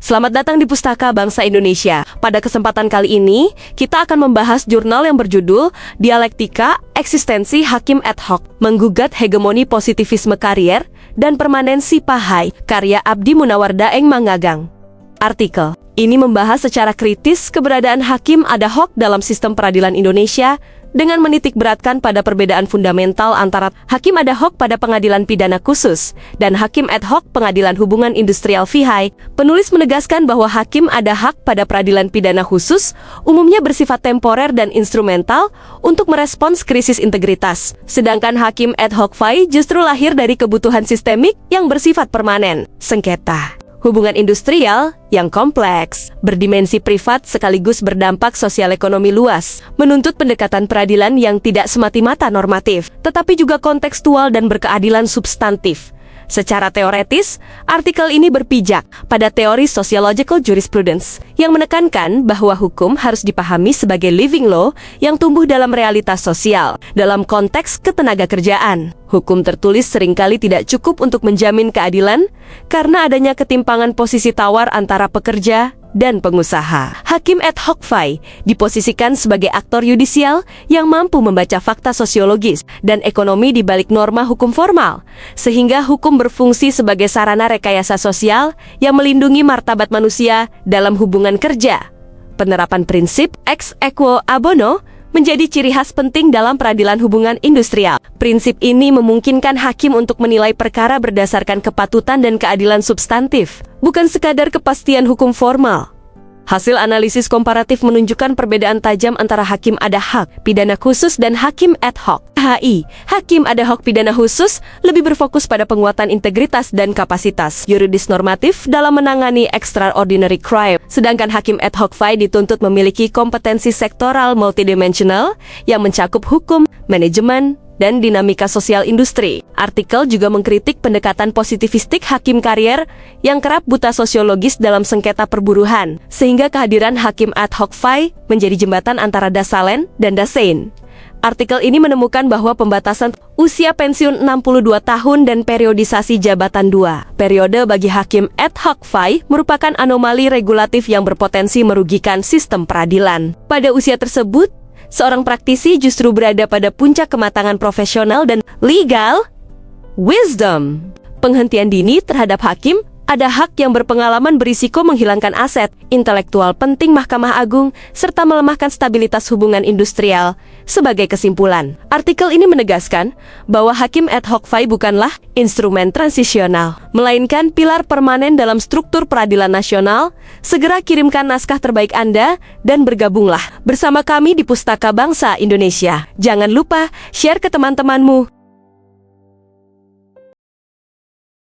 Selamat datang di Pustaka Bangsa Indonesia. Pada kesempatan kali ini, kita akan membahas jurnal yang berjudul Dialektika Eksistensi Hakim Ad Hoc, Menggugat Hegemoni Positivisme Karier dan Permanensi Pahai, karya Abdi Munawar Daeng Mangagang. Artikel ini membahas secara kritis keberadaan hakim ad hoc dalam sistem peradilan Indonesia dengan menitik beratkan pada perbedaan fundamental antara hakim ad hoc pada pengadilan pidana khusus dan hakim ad hoc pengadilan hubungan industrial (PHI). Penulis menegaskan bahwa hakim ad hoc pada peradilan pidana khusus umumnya bersifat temporer dan instrumental untuk merespons krisis integritas, sedangkan hakim ad hoc PHI justru lahir dari kebutuhan sistemik yang bersifat permanen. Sengketa hubungan industrial yang kompleks, berdimensi privat sekaligus berdampak sosial ekonomi luas, menuntut pendekatan peradilan yang tidak semata-mata normatif, tetapi juga kontekstual dan berkeadilan substantif. Secara teoretis, artikel ini berpijak pada teori sociological jurisprudence yang menekankan bahwa hukum harus dipahami sebagai living law yang tumbuh dalam realitas sosial. Dalam konteks ketenagakerjaan, hukum tertulis seringkali tidak cukup untuk menjamin keadilan karena adanya ketimpangan posisi tawar antara pekerja dan pengusaha. Hakim ad hoc PHI diposisikan sebagai aktor yudisial yang mampu membaca fakta sosiologis dan ekonomi di balik norma hukum formal, sehingga hukum berfungsi sebagai sarana rekayasa sosial yang melindungi martabat manusia dalam hubungan kerja. Penerapan prinsip ex aequo abono menjadi ciri khas penting dalam peradilan hubungan industrial. Prinsip ini memungkinkan hakim untuk menilai perkara berdasarkan kepatutan dan keadilan substantif, bukan sekadar kepastian hukum formal. Hasil analisis komparatif menunjukkan perbedaan tajam antara hakim ad hoc pidana khusus dan hakim ad hoc (HI). Hakim ad hoc pidana khusus lebih berfokus pada penguatan integritas dan kapasitas yuridis normatif dalam menangani extraordinary crime, sedangkan hakim ad hoc PHI dituntut memiliki kompetensi sektoral multidimensional yang mencakup hukum, manajemen, dan dinamika sosial industri. Artikel juga mengkritik pendekatan positivistik hakim karier yang kerap buta sosiologis dalam sengketa perburuhan, sehingga kehadiran hakim ad hoc PHI menjadi jembatan antara Dasalen dan Dasein. Artikel ini menemukan bahwa pembatasan usia pensiun 62 tahun dan periodisasi jabatan 2 periode bagi hakim ad hoc PHI merupakan anomali regulatif yang berpotensi merugikan sistem peradilan. Pada usia tersebut, seorang praktisi justru berada pada puncak kematangan profesional dan legal wisdom. Penghentian dini terhadap hakim ada hak yang berpengalaman berisiko menghilangkan aset intelektual penting Mahkamah Agung serta melemahkan stabilitas hubungan industrial. Sebagai kesimpulan, artikel ini menegaskan bahwa hakim ad hoc PHI bukanlah instrumen transisional, melainkan pilar permanen dalam struktur peradilan nasional. Segera kirimkan naskah terbaik Anda dan bergabunglah bersama kami di Pustaka Bangsa Indonesia. Jangan lupa share ke teman-temanmu.